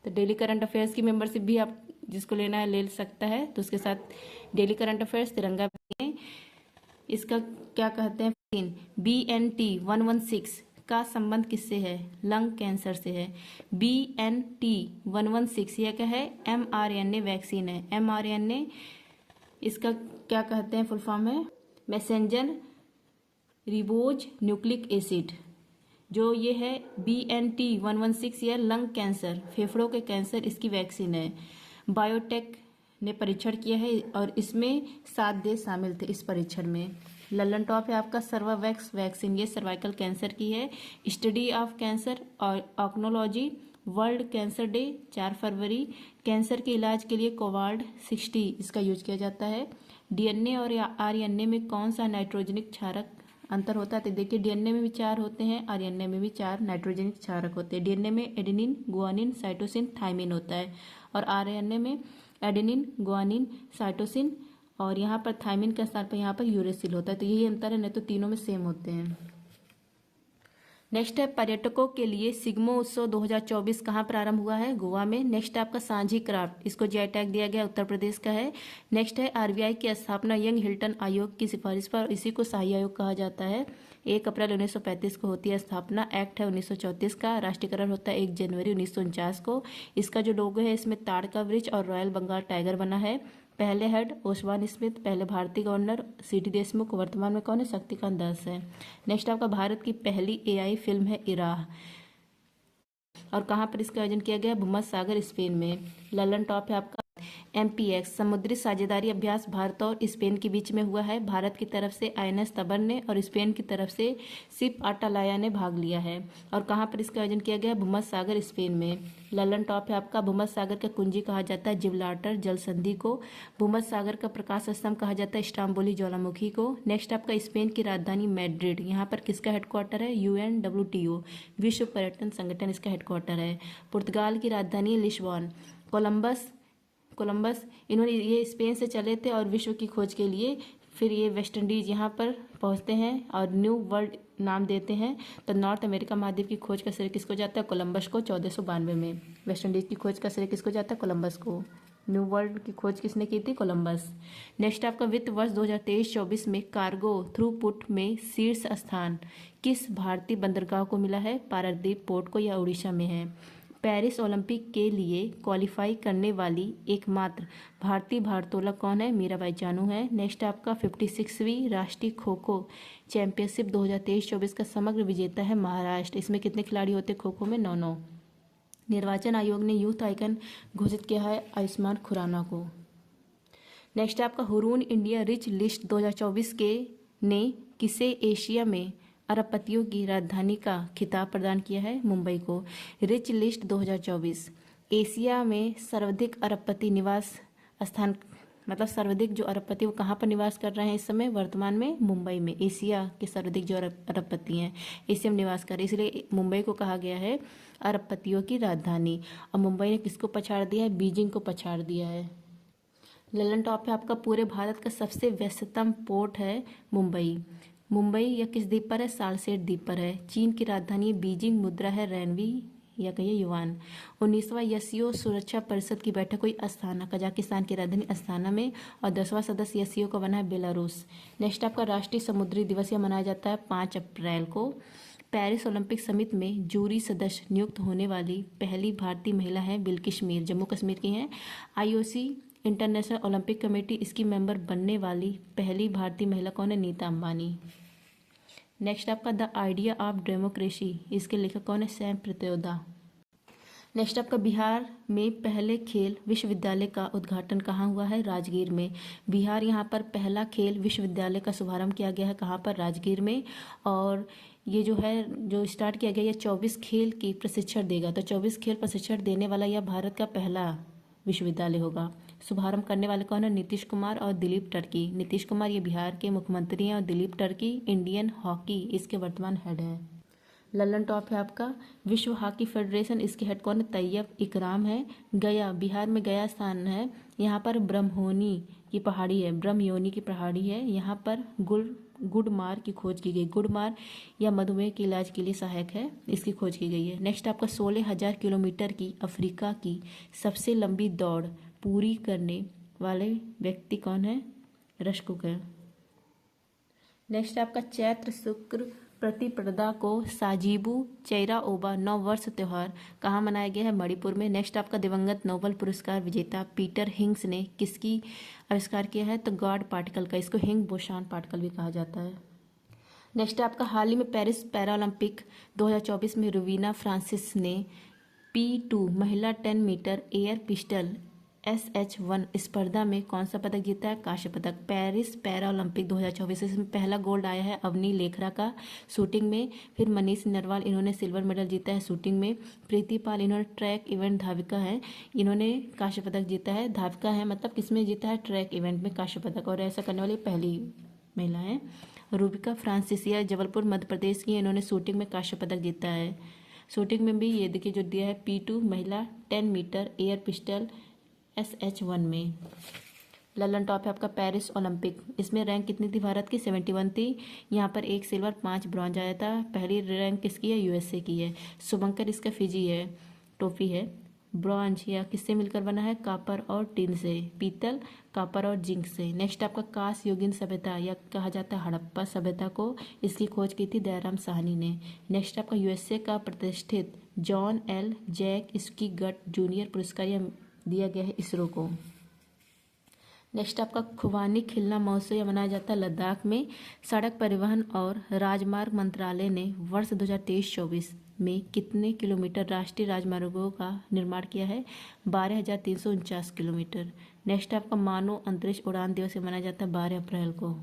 तो daily current affairs की membership भी आप जिसको लेना है ले सकता है। तो उसके साथ डेली करंट अफेयर्स तिरंगा है। इसका क्या कहते हैं, BNT 116 का संबंध किससे है? लंग कैंसर से है। BNT 116 यह क्या है? mRNA वैक्सीन है। mRNA इसका क्या कहते हैं, फुल फॉर्म है मैसेंजर रिबोज न्यूक्लिक एसिड। जो ये है BNT 116 यह लंग कैंसर, फेफड़ों के कैंसर, इसकी वैक्सीन है। बायोटेक ने परीक्षण किया है और इसमें 7 देश शामिल थे इस परीक्षण में। ललन टॉप है आपका सर्वावैक्स वैक्सीन, ये सर्वाइकल कैंसर की है। स्टडी ऑफ कैंसर और ऑक्नोलॉजी, वर्ल्ड कैंसर डे 4 फरवरी। कैंसर के इलाज के लिए कोवाल्ड 60 इसका यूज किया जाता है। DNA और RNA में कौन सा नाइट्रोजनिक क्षारक अंतर होता है? तो देखिए DNA में भी 4 होते हैं, RNA में भी 4 नाइट्रोजनिक क्षारक होते हैं। DNA में एडेनिन, गुआनिन, साइटोसिन, थाइमिन होता है और RNA में एडेनिन, गुआनिन, साइटोसिन और यहाँ पर थाइमिन के स्थान पर यहाँ पर यूरेसिल होता है। तो यही अंतर है, नहीं तो तीनों में सेम होते हैं। नेक्स्ट है पर्यटकों के लिए सिग्मो उत्सव 2024 कहाँ प्रारंभ हुआ है? गोवा में। नेक्स्ट है आपका सांझी क्राफ्ट, इसको जीआई टैग दिया गया, उत्तर प्रदेश का है। नेक्स्ट है RBI की स्थापना यंग हिल्टन आयोग की सिफारिश पर, इसी को शाही आयोग कहा जाता है। 1 अप्रैल 1935 को होती है स्थापना। एक्ट है 1934 का। राष्ट्रीयकरण होता है 1 जनवरी 1949 को। इसका जो लोगो है इसमें ताड़ का वृक्ष और रॉयल बंगाल टाइगर बना है। पहले हेड ओसवान स्मिथ, पहले भारतीय गवर्नर CT देशमुख, वर्तमान में कौन है? शक्तिकांत दास है। नेक्स्ट आपका भारत की पहली AI फिल्म है इराह और कहाँ पर इसका आयोजन किया गया? भूमध्य सागर स्पेन में। ललन टॉप है आपका MPX समुद्री साझेदारी अभ्यास भारत और स्पेन के बीच में हुआ है। भारत की तरफ से INS तबर ने और स्पेन की तरफ से शिप अटालाया ने भाग लिया है और कहाँ पर इसका आयोजन किया गया? भूमध्य सागर स्पेन में। ललन टॉप है आपका भूमध्य सागर का कुंजी कहा जाता है जिब्राल्टर जल संधि को। भूमध्य सागर का प्रकाश स्तंभ कहा जाता है इस्तांबुली ज्वालामुखी को। नेक्स्ट आपका स्पेन की राजधानी मैड्रिड, यहाँ पर किसका हेडक्वार्टर है? UNWTO विश्व पर्यटन संगठन इसका हेडक्वार्टर है। पुर्तगाल की राजधानी लिस्बन। कोलंबस इन्होंने ये स्पेन से चले थे और विश्व की खोज के लिए फिर ये वेस्ट इंडीज यहाँ पर पहुँचते हैं और न्यू वर्ल्ड नाम देते हैं। तो नॉर्थ अमेरिका महाद्वीप की खोज का श्रेय किसको जाता है? कोलंबस को 1492 में। वेस्ट इंडीज की खोज का श्रेय किसको जाता है? कोलंबस को। न्यू वर्ल्ड की खोज किसने की थी? कोलंबस। नेक्स्ट आपका वित्त वर्ष 2023-24 में कार्गो थ्रूपुट में शीर्ष स्थान किस भारतीय बंदरगाह को मिला है? पारादीप पोर्ट को या उड़ीसा में है। पेरिस ओलंपिक के लिए क्वालिफाई करने वाली एकमात्र भारतीय भारोत्तोलक कौन है? मीराबाई चानू है। नेक्स्ट आपका 56वीं राष्ट्रीय खो खो चैंपियनशिप 2023-24 का समग्र विजेता है महाराष्ट्र। इसमें कितने खिलाड़ी होते हैं खो खो में? 9। निर्वाचन आयोग ने यूथ आइकन घोषित किया है आयुष्मान खुराना को। नेक्स्ट आपका हुरून इंडिया रिच लिस्ट 2024 के ने किसे एशिया में अरबपतियों की राजधानी का खिताब प्रदान किया है? मुंबई को। रिच लिस्ट 2024 एशिया में सर्वाधिक अरबपति निवास स्थान, मतलब सर्वाधिक जो अरबपति वो कहाँ पर निवास कर रहे हैं इस समय? वर्तमान में मुंबई में। एशिया के सर्वाधिक जो अरबपति हैं एशिया में निवास कर रहे हैं, इसलिए मुंबई को कहा गया है अरबपतियों की राजधानी। और मुंबई ने किसको पछाड़ दिया है? बीजिंग को पछाड़ दिया है। ललन टॉप है आपका पूरे भारत का सबसे व्यस्ततम पोर्ट है मुंबई। मुंबई यह किस द्वीप पर है? सालसेट द्वीप पर है। चीन की राजधानी बीजिंग, मुद्रा है रैनवी या कहिए युआन। 19वां एससीओ सुरक्षा परिषद की बैठक हुई अस्ताना, कजाकिस्तान की राजधानी अस्ताना में और 10वां सदस्य एससीओ का बना है बेलारूस। नेक्स्ट आपका राष्ट्रीय समुद्री दिवस यह मनाया जाता है 5 अप्रैल को। पेरिस ओलंपिक समिति में जूरी सदस्य नियुक्त होने वाली पहली भारतीय महिला है बिल्किस मीर, जम्मू कश्मीर की हैं। IOC इंटरनेशनल ओलंपिक कमेटी इसकी मेंबर बनने वाली पहली भारतीय महिला कौन है? नीता अंबानी। नेक्स्ट आपका द आइडिया ऑफ डेमोक्रेसी, इसके लेखक कौन है? सैम पित्रोदा। नेक्स्ट आपका बिहार में पहले खेल विश्वविद्यालय का उद्घाटन कहाँ हुआ है? राजगीर में। बिहार यहाँ पर पहला खेल विश्वविद्यालय का शुभारंभ किया गया है कहाँ पर? राजगीर में। और ये जो है जो स्टार्ट किया गया, ये 24 खेल की प्रशिक्षण देगा। तो 24 खेल प्रशिक्षण देने वाला यह भारत का पहला विश्वविद्यालय होगा। शुभारंभ करने वाले कौन है? नीतीश कुमार और दिलीप टर्की। नीतीश कुमार ये बिहार के मुख्यमंत्री हैं और दिलीप टर्की इंडियन हॉकी इसके वर्तमान हेड हैं। ललन टॉप है आपका विश्व हॉकी फेडरेशन, इसके हेड कौन है? तैयब इकराम है। गया, बिहार में गया स्थान है, यहाँ पर ब्रह्मयोनी की पहाड़ी है, ब्रह्मयोनी की पहाड़ी है। यहाँ पर गुडमार की खोज की गई। गुडमार या मधुमेह के इलाज के लिए सहायक है, इसकी खोज की गई है। नेक्स्ट आपका 16,000 किलोमीटर की अफ्रीका की सबसे लंबी दौड़ पूरी करने वाले व्यक्ति कौन है? रशकुकर। नेक्स्ट आपका चैत्र शुक्र प्रतिपदा को साजिबू चेराओबा नव वर्ष त्यौहार कहाँ मनाया गया है? मणिपुर में। नेक्स्ट आपका दिवंगत नोबेल पुरस्कार विजेता पीटर हिंग्स ने किसकी आविष्कार किया है? तो गॉड पार्टिकल का। इसको हिंग बोसान पार्टिकल भी कहा जाता है। नेक्स्ट आपका हाल ही में पेरिस पैरालंपिक 2024 में रुवीना फ्रांसिस ने P2 महिला 10 मीटर एयर पिस्टल SH1 स्पर्धा में कौन सा पदक जीता है? कांस्य पदक। पेरिस पैरालंपिक 2024 इसमें पहला गोल्ड आया है अवनी लेखरा का शूटिंग में। फिर मनीष नरवाल इन्होंने सिल्वर मेडल जीता है शूटिंग में। प्रीति पाल इन्होंने ट्रैक इवेंट धाविका है, इन्होंने कांस्य पदक जीता है। धाविका है मतलब किसमें जीता है? ट्रैक इवेंट में कांस्य पदक, और ऐसा करने वाली पहली महिला है। रूबिका फ्रांसिस जबलपुर मध्य प्रदेश की, इन्होंने शूटिंग में कांस्य पदक जीता है। शूटिंग में भी ये देखिए जो दिया है P2 महिला 10 मीटर एयर पिस्टल SH1 में। ललन टॉप है आपका पेरिस ओलंपिक, इसमें रैंक कितनी थी भारत की? 71 थी। यहाँ पर 1 सिल्वर 5 ब्रॉन्ज आया था। पहली रैंक किसकी है? USA की है। शुभंकर इसका फिजी है, टोफी है। ब्रॉन्ज या किससे मिलकर बना है? कापर और टिन से। पीतल, कापर और जिंक से। नेक्स्ट आपका कांस युगीन सभ्यता या कहा जाता है हड़प्पा सभ्यता को, इसकी खोज की थी दयाराम साहनी ने। नेक्स्ट आपका USA का प्रतिष्ठित जॉन एल जैक इसकी गट जूनियर पुरस्कार या दिया गया है इसरो को। नेक्स्ट आपका खुबानी खिलना महोत्सव मनाया जाता है लद्दाख में। सड़क परिवहन और राजमार्ग मंत्रालय ने वर्ष 2023-24 में कितने किलोमीटर राष्ट्रीय राजमार्गों का निर्माण किया है? 12,349 किलोमीटर। नेक्स्ट आपका मानव अंतरिक्ष उड़ान दिवस मनाया जाता है 12 अप्रैल को।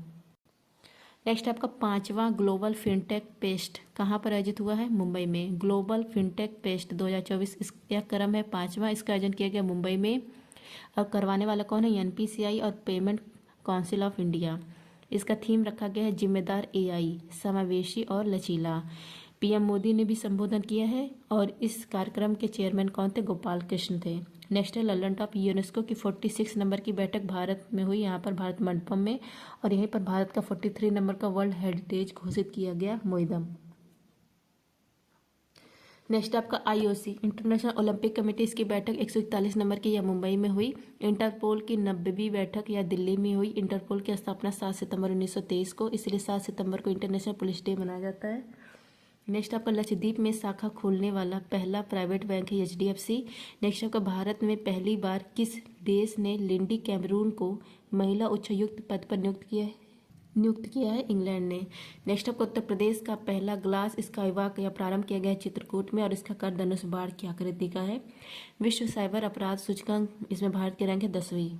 नेक्स्ट आपका 5वां ग्लोबल फिनटेक फेस्ट कहाँ पर आयोजित हुआ है? मुंबई में। ग्लोबल फिनटेक फेस्ट 2024 इसका क्रम है 5वां, इसका आयोजन किया गया मुंबई में। अब करवाने वाला कौन है? NPCI और पेमेंट काउंसिल ऑफ इंडिया। इसका थीम रखा गया है जिम्मेदार AI, समावेशी और लचीला। PM मोदी ने भी संबोधन किया है और इस कार्यक्रम के चेयरमैन कौन थे? गोपाल कृष्ण थे। नेक्स्ट है ललन टॉप, यूनेस्को की 46 नंबर की बैठक भारत में हुई, यहाँ पर भारत मंडपम में, और यहीं पर भारत का 43 नंबर का वर्ल्ड हेरिटेज घोषित किया गया मोइदम। नेक्स्ट आपका IOC इंटरनेशनल ओलंपिक कमेटी, इसकी बैठक 141 नंबर की या मुंबई में हुई। इंटरपोल की 90वीं बैठक या दिल्ली में हुई। इंटरपोल की स्थापना 7 सितंबर 1923 को, इसलिए 7 सितंबर को इंटरनेशनल पुलिस डे मनाया जाता है। नेक्स्ट आपका लक्षद्वीप में शाखा खोलने वाला पहला प्राइवेट बैंक है HDFC। नेक्स्ट आपका भारत में पहली बार किस देश ने लिंडी कैमरून को महिला उच्चायुक्त पद पर नियुक्त किया है? इंग्लैंड ने। नेक्स्ट आपको उत्तर प्रदेश का पहला ग्लास स्काईवॉक या प्रारंभ किया गया चित्रकूट में, और इसका कर धनुष बाढ़ की आकृति का है। विश्व साइबर अपराध सूचकांक, इसमें भारत की रैंक है 10वीं।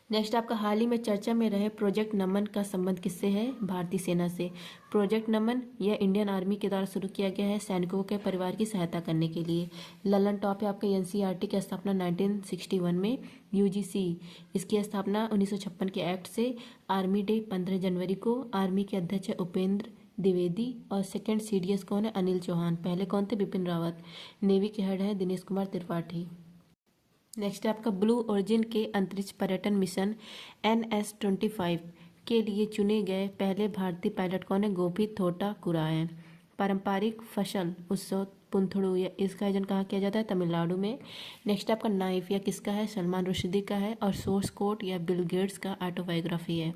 नेक्स्ट आपका हाल ही में चर्चा में रहे प्रोजेक्ट नमन का संबंध किससे है? भारतीय सेना से। प्रोजेक्ट नमन यह इंडियन आर्मी के द्वारा शुरू किया गया है सैनिकों के परिवार की सहायता करने के लिए। ललन टॉप है आपका NCERT की स्थापना 1961 में। UGC इसकी स्थापना 1956 के एक्ट से। आर्मी डे 15 जनवरी को। आर्मी के अध्यक्ष है उपेंद्र द्विवेदी, और सेकेंड CDS कौन है? अनिल चौहान। पहले कौन थे? बिपिन रावत। नेवी के हेड है दिनेश कुमार त्रिपाठी। नेक्स्ट है आपका ब्लू ओरिजिन के अंतरिक्ष पर्यटन मिशन NS-25 के लिए चुने गए पहले भारतीय पायलट कौन है? गोपी थोटा कुरायन। पारंपरिक फसल उत्सव पुंथड़ू, या इसका आयोजन कहाँ किया जाता है? तमिलनाडु में। नेक्स्ट आपका नाइफ या किसका है? सलमान रुश्दी का है। और सोर्स कोड या बिल गेट्स का ऑटोबायोग्राफी है।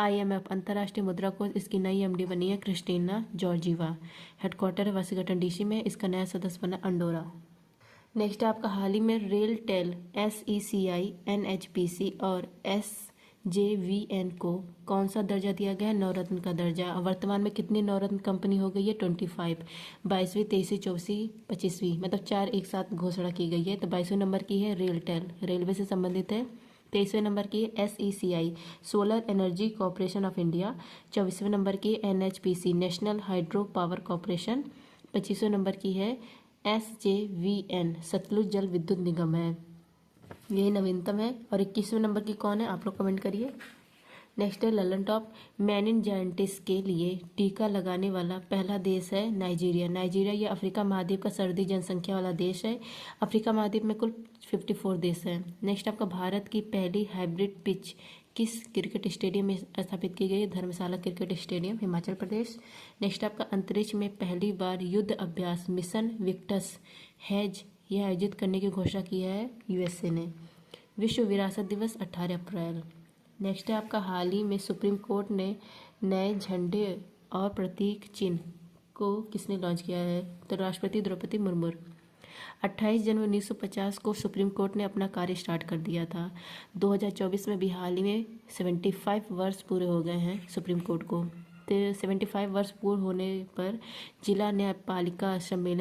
IMF अंतर्राष्ट्रीय मुद्रा कोष, इसकी नई MD बनी है क्रिस्टीना जॉर्जीवा। हेडक्वार्टर है वाशिंगटन DC में। इसका नया सदस्य बना अंडोरा। नेक्स्ट आपका हाल ही में रेल टेल SECI NHPC और SJVN को कौन सा दर्जा दिया गया है? नवरत्न का दर्जा। वर्तमान में कितनी नवरत्न कंपनी हो गई है? 25। 22वीं, 23वीं, 24वीं, 25वीं, मतलब 4 एक साथ घोषणा की गई है। तो 22वें नंबर की है रेल टेल, रेलवे से संबंधित है। 23वें नंबर की है SECI solar energy corporation of India. 24वें नंबर की NHPC national hydro power corporation. 25वें नंबर की है SJVN सतलुज जल विद्युत निगम है, यही नवीनतम है। और 21वें नंबर की कौन है? आप लोग कमेंट करिए। नेक्स्ट है ललन टॉप, मेनिनजाइटिस के लिए टीका लगाने वाला पहला देश है नाइजीरिया। नाइजीरिया ये अफ्रीका महाद्वीप का सर्वाधिक जनसंख्या वाला देश है। अफ्रीका महाद्वीप में कुल 54 देश हैं। नेक्स्ट आपका भारत की पहली हाइब्रिड पिच किस क्रिकेट स्टेडियम में स्थापित की गई? धर्मशाला cricket stadium, Himachal Pradesh. Next आपका अंतरिक्ष में पहली बार युद्ध अभ्यास मिशन विक्टस हैज यह आयोजित करने की घोषणा की है यूएसए ने। विश्व विरासत दिवस 18 अप्रैल। नेक्स्ट है आपका हाल ही में सुप्रीम कोर्ट ने नए झंडे और प्रतीक चिन्ह को किसने लॉन्च किया है? तो राष्ट्रपति द्रौपदी मुर्मू। 28 जनवरी 1950 को सुप्रीम कोर्ट ने अपना कार्य स्टार्ट कर दिया था। 2024 में भी हाल ही में 75 वर्ष पूरे हो गए हैं सुप्रीम कोर्ट को। तो 75 वर्ष पूर्ण होने पर जिला न्यायपालिका सम्मेलन